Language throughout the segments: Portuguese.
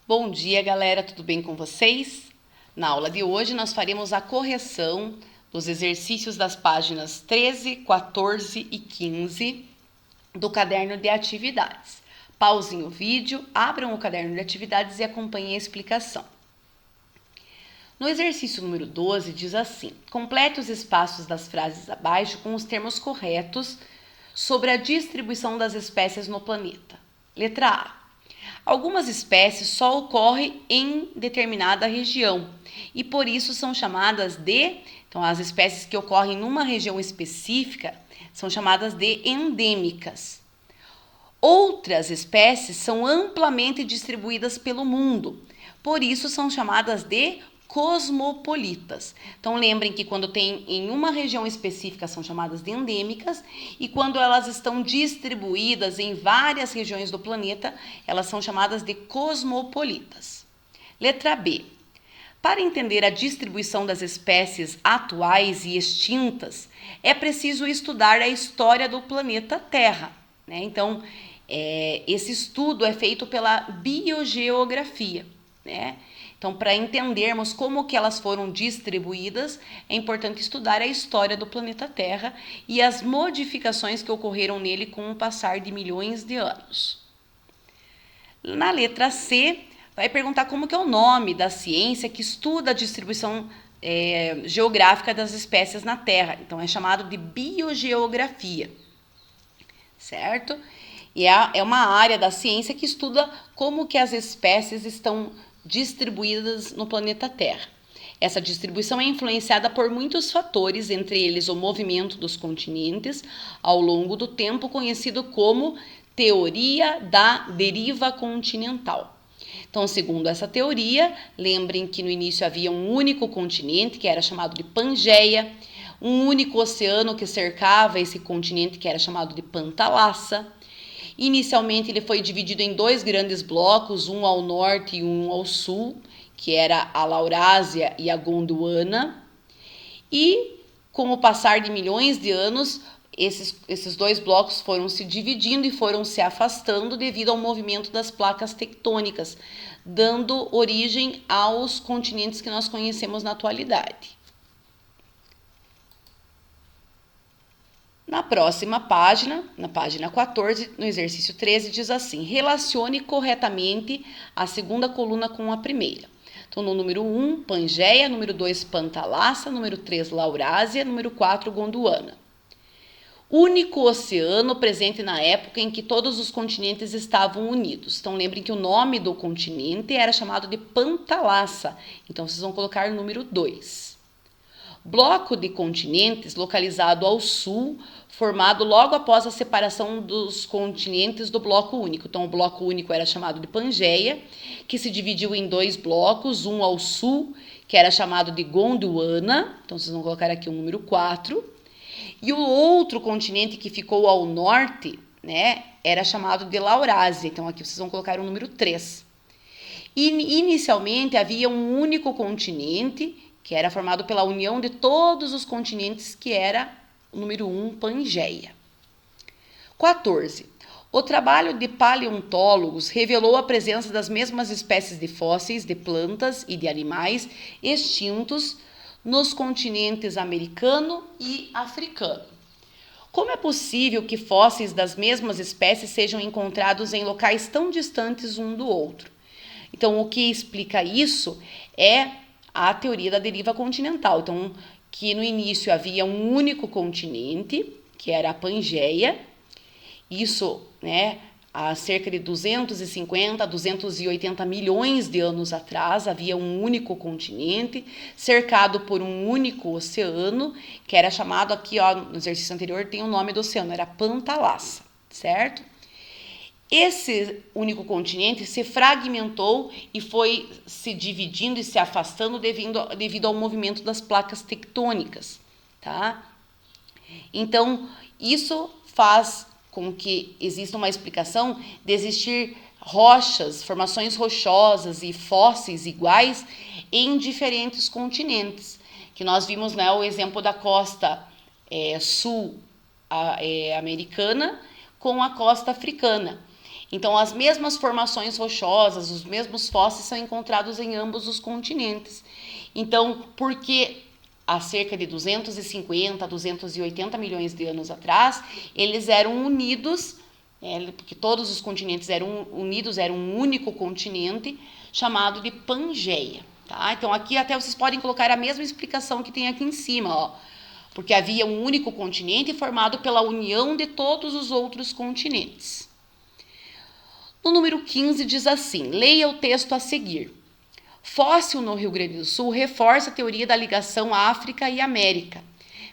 Bom dia, galera, tudo bem com vocês? Na aula de hoje, nós faremos a correção dos exercícios das páginas 13, 14 e 15 do caderno de atividades. Pausem o vídeo, abram o caderno de atividades e acompanhem a explicação. No exercício número 12, diz assim: complete os espaços das frases abaixo com os termos corretos sobre a distribuição das espécies no planeta. Letra A. Algumas espécies só ocorrem em determinada região e por isso são chamadas de... Então, as espécies que ocorrem numa região específica são chamadas de endêmicas. Outras espécies são amplamente distribuídas pelo mundo, por isso são chamadas de cosmopolitas. Então, lembrem que quando tem em uma região específica são chamadas de endêmicas e quando elas estão distribuídas em várias regiões do planeta, elas são chamadas de cosmopolitas. Letra B. Para entender a distribuição das espécies atuais e extintas, é preciso estudar a história do planeta Terra, né? Então, esse estudo é feito pela biogeografia, né? Então, para entendermos como que elas foram distribuídas, é importante estudar a história do planeta Terra e as modificações que ocorreram nele com o passar de milhões de anos. Na letra C, vai perguntar como que é o nome da ciência que estuda a distribuição geográfica das espécies na Terra. Então, é chamado de biogeografia, certo? E é uma área da ciência que estuda como que as espécies estão distribuídas no planeta Terra. Essa distribuição é influenciada por muitos fatores, entre eles o movimento dos continentes ao longo do tempo, conhecido como teoria da deriva continental. Então, segundo essa teoria, lembrem que no início havia um único continente, que era chamado de Pangeia, um único oceano que cercava esse continente, que era chamado de Pantalassa. Inicialmente, ele foi dividido em dois grandes blocos, um ao norte e um ao sul, que era a Laurásia e a Gondwana. E, com o passar de milhões de anos, esses dois blocos foram se dividindo e foram se afastando devido ao movimento das placas tectônicas, dando origem aos continentes que nós conhecemos na atualidade. Na próxima página, na página 14, no exercício 13, diz assim: relacione corretamente a segunda coluna com a primeira. Então, no número 1, Pangeia, número 2, Pantalassa, número 3, Laurásia, número 4, Gondwana. Único oceano presente na época em que todos os continentes estavam unidos. Então, lembrem que o nome do continente era chamado de Pantalassa. Então, vocês vão colocar o número 2. Bloco de continentes localizado ao sul, formado logo após a separação dos continentes do bloco único. Então, o bloco único era chamado de Pangeia, que se dividiu em dois blocos, um ao sul, que era chamado de Gondwana. Então, vocês vão colocar aqui o número 4. E o outro continente que ficou ao norte, né, era chamado de Laurásia. Então, aqui vocês vão colocar o número 3. E, inicialmente, havia um único continente, que era formado pela união de todos os continentes, que era o número 1, Pangeia. 14. O trabalho de paleontólogos revelou a presença das mesmas espécies de fósseis, de plantas e de animais extintos nos continentes americano e africano. Como é possível que fósseis das mesmas espécies sejam encontrados em locais tão distantes um do outro? Então, o que explica isso é a teoria da deriva continental. Então, que no início havia um único continente, que era a Pangeia. Isso, né, há cerca de 250 a 280 milhões de anos atrás, havia um único continente, cercado por um único oceano, que era chamado aqui, ó, no exercício anterior tem o nome do oceano, era Pantalassa, certo? Esse único continente se fragmentou e foi se dividindo e se afastando devido ao movimento das placas tectônicas, tá? Então, isso faz com que exista uma explicação de existir rochas, formações rochosas e fósseis iguais em diferentes continentes, que nós vimos, né, o exemplo da costa sul americana com a costa africana. Então, as mesmas formações rochosas, os mesmos fósseis são encontrados em ambos os continentes. Então, porque há cerca de 250 a 280 milhões de anos atrás, eles eram unidos, porque todos os continentes eram unidos, era um único continente, chamado de Pangeia. Tá? Então, aqui até vocês podem colocar a mesma explicação que tem aqui em cima, ó, porque havia um único continente formado pela união de todos os outros continentes. No número 15 diz assim, leia o texto a seguir. Fóssil no Rio Grande do Sul reforça a teoria da ligação África e América.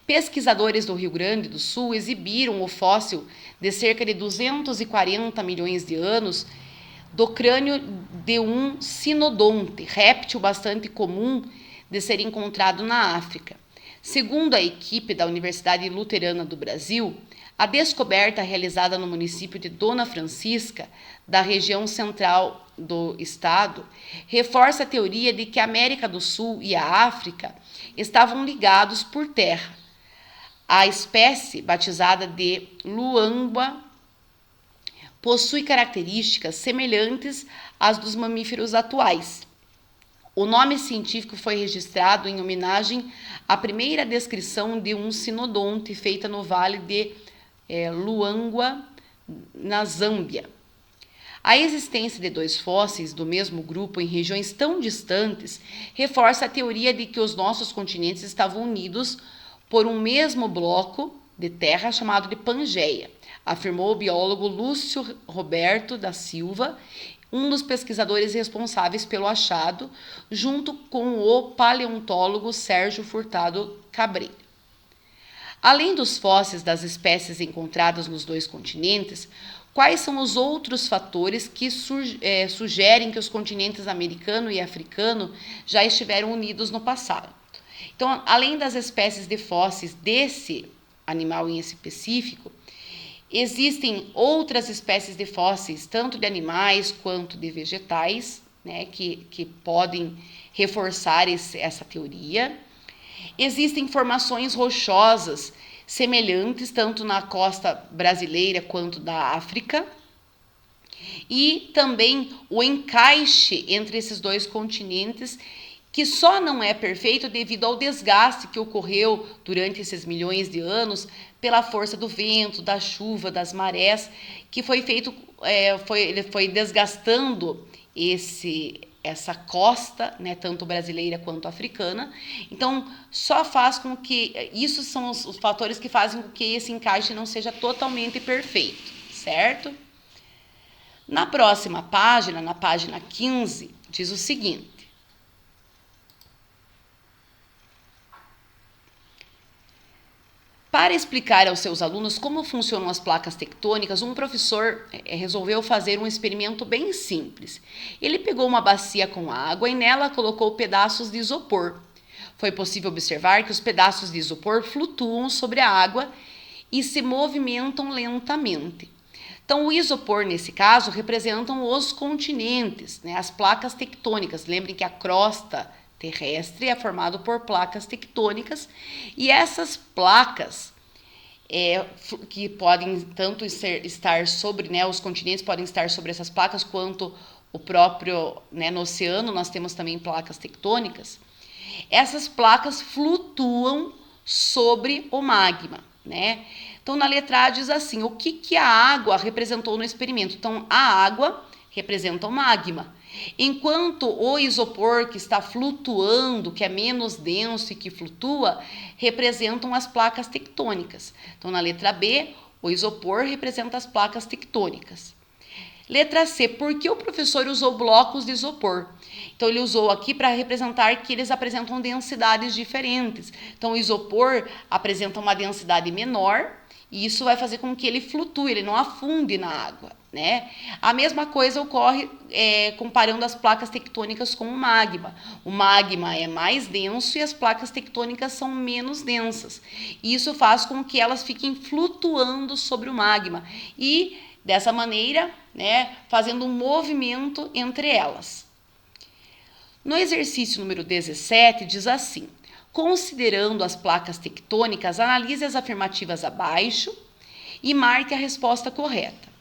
Pesquisadores do Rio Grande do Sul exibiram o fóssil de cerca de 240 milhões de anos do crânio de um sinodonte, réptil bastante comum de ser encontrado na África. Segundo a equipe da Universidade Luterana do Brasil, a descoberta realizada no município de Dona Francisca, da região central do estado, reforça a teoria de que a América do Sul e a África estavam ligados por terra. A espécie, batizada de luangwa, possui características semelhantes às dos mamíferos atuais. O nome científico foi registrado em homenagem à primeira descrição de um sinodonte feita no vale de Luangwa, na Zâmbia. A existência de dois fósseis do mesmo grupo em regiões tão distantes reforça a teoria de que os nossos continentes estavam unidos por um mesmo bloco de terra chamado de Pangeia, afirmou o biólogo Lúcio Roberto da Silva, um dos pesquisadores responsáveis pelo achado, junto com o paleontólogo Sérgio Furtado Cabreiro. Além dos fósseis das espécies encontradas nos dois continentes, quais são os outros fatores que sugerem que os continentes americano e africano já estiveram unidos no passado? Então, além das espécies de fósseis desse animal em específico, existem outras espécies de fósseis, tanto de animais quanto de vegetais, né, que podem reforçar essa teoria. Existem formações rochosas semelhantes, tanto na costa brasileira quanto da África. E também o encaixe entre esses dois continentes, que só não é perfeito devido ao desgaste que ocorreu durante esses milhões de anos pela força do vento, da chuva, das marés, que foi feito, ele foi desgastando essa costa, né, tanto brasileira quanto africana. Então, só faz com que, isso são os fatores que fazem com que esse encaixe não seja totalmente perfeito, certo? Na próxima página, na página 15, diz o seguinte: para explicar aos seus alunos como funcionam as placas tectônicas, um professor resolveu fazer um experimento bem simples. Ele pegou uma bacia com água e nela colocou pedaços de isopor. Foi possível observar que os pedaços de isopor flutuam sobre a água e se movimentam lentamente. Então, o isopor, nesse caso, representam os continentes, né, as placas tectônicas. Lembrem que a crosta terrestre é formado por placas tectônicas, e essas placas que podem tanto estar sobre, né, os continentes podem estar sobre essas placas, quanto o próprio, né, no oceano nós temos também placas tectônicas. Essas placas flutuam sobre o magma, né? Então, na letra A diz assim, o que a água representou no experimento? Então, a água representa o magma. Enquanto o isopor que está flutuando, que é menos denso e que flutua, representam as placas tectônicas. Então, na letra B, o isopor representa as placas tectônicas. Letra C, por que o professor usou blocos de isopor? Então, ele usou aqui para representar que eles apresentam densidades diferentes. Então, o isopor apresenta uma densidade menor, e isso vai fazer com que ele flutue, ele não afunde na água, né? A mesma coisa ocorre comparando as placas tectônicas com o magma. O magma é mais denso e as placas tectônicas são menos densas. E isso faz com que elas fiquem flutuando sobre o magma e, dessa maneira, né, fazendo um movimento entre elas. No exercício número 17, diz assim: considerando as placas tectônicas, analise as afirmativas abaixo e marque a resposta correta.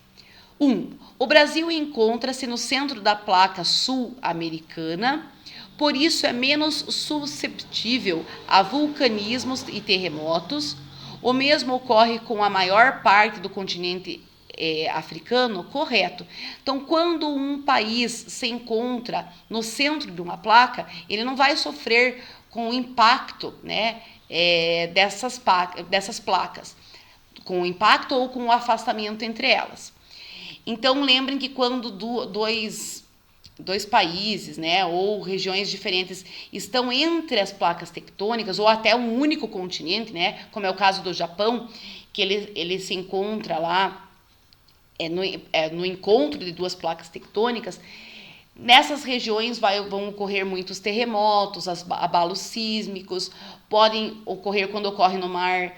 O Brasil encontra-se no centro da placa sul-americana, por isso é menos susceptível a vulcanismos e terremotos. O mesmo ocorre com a maior parte do continente africano, correto. Então, quando um país se encontra no centro de uma placa, ele não vai sofrer com o impacto, né, dessas placas, com o impacto ou com o afastamento entre elas. Então, lembrem que quando dois países, né, ou regiões diferentes estão entre as placas tectônicas, ou até um único continente, né, como é o caso do Japão, que ele se encontra lá no encontro de duas placas tectônicas, nessas regiões vão ocorrer muitos terremotos, abalos sísmicos, podem ocorrer quando ocorre no mar,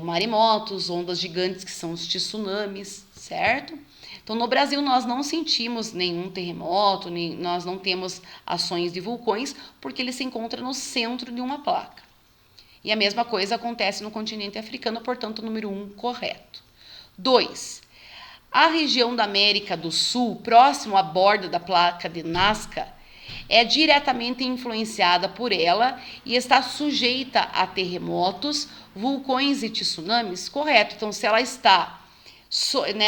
maremotos, ondas gigantes, que são os tsunamis, certo? Então, no Brasil, nós não sentimos nenhum terremoto, nós não temos ações de vulcões, porque ele se encontra no centro de uma placa. E a mesma coisa acontece no continente africano, portanto, o número 1, correto. 2. A região da América do Sul, próximo à borda da placa de Nazca, é diretamente influenciada por ela e está sujeita a terremotos, vulcões e tsunamis, correto. Então, se ela está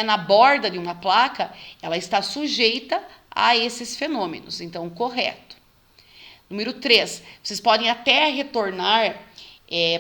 na borda de uma placa, ela está sujeita a esses fenômenos. Então, correto. Número 3, vocês podem até retornar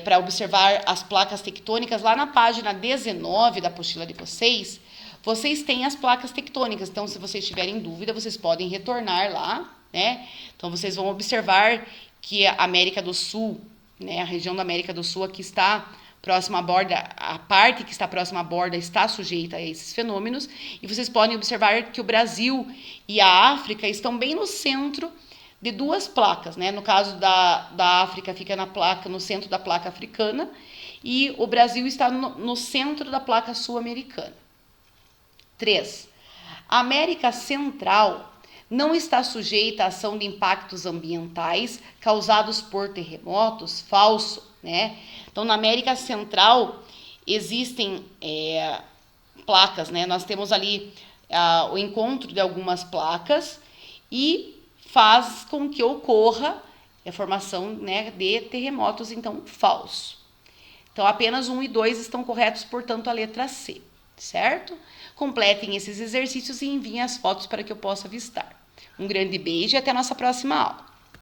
para observar as placas tectônicas lá na página 19 da apostila de vocês. Vocês têm as placas tectônicas, então, se vocês tiverem dúvida, vocês podem retornar lá, né? Então, vocês vão observar que a América do Sul, né, a região da América do Sul aqui está próxima à borda, a parte que está próxima à borda está sujeita a esses fenômenos, e vocês podem observar que o Brasil e a África estão bem no centro de duas placas, né? No caso da África, fica no centro da placa africana, e o Brasil está no centro da placa sul-americana. 3. A América Central não está sujeita à ação de impactos ambientais causados por terremotos, falso, né? Então, na América Central existem placas, né? Nós temos ali o encontro de algumas placas e faz com que ocorra a formação, né, de terremotos, então, falso. Então, apenas 1 e 2 estão corretos, portanto, a letra C, certo? Completem esses exercícios e enviem as fotos para que eu possa avistar. Um grande beijo e até a nossa próxima aula.